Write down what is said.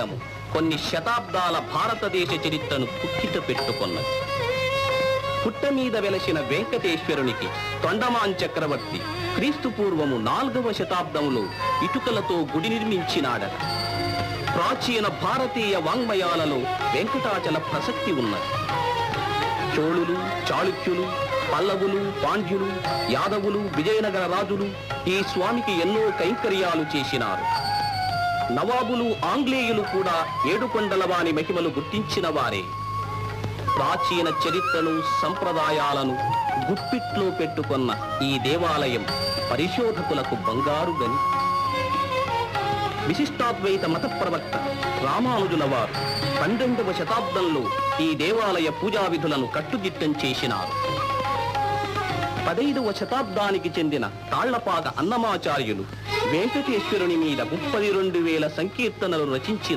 కట్టడము కొన్ని శతాబ్దాల భారతదేశ చరిత్రను పుక్కిట పెట్టుకున్నది. పుట్ట మీద వెలసిన వెంకటేశ్వరునికి తొండమాన్ చక్రవర్తి క్రీస్తు పూర్వము 4వ శతాబ్దంలో ఇటుకలతో గుడి నిర్మించినాడట. ప్రాచీన భారతీయ వాంగ్మయాలలో వెంకటాచల ప్రసక్తి ఉన్నది. చోళులు, చాళుక్యులు, పల్లవులు, పాండ్యులు, యాదవులు, విజయనగర రాజులు ఈ స్వామికి ఎన్నో కైంకర్యాలు చేసినారు. నవాబులు, ఆంగ్లేయులు కూడా ఏడుకొండల వాని మహిమలు గుర్తించిన వారే. ప్రాచీన చరిత్రను, సంప్రదాయాలను గుప్పిట్లో పెట్టుకున్న ఈ దేవాలయం పరిశోధకులకు బంగారు గని. విశిష్టాద్వైత మత ప్రవక్త రామానుజుల వారు 12వ శతాబ్దంలో ఈ దేవాలయ పూజా విధులను కట్టుదిట్టం చేసినారు. 15వ శతాబ్దానికి చెందిన తాళ్లపాక అన్నమాచార్యులు వెంకటేశ్వరుని మీద 32,000 సంకీర్తనలు రచించిన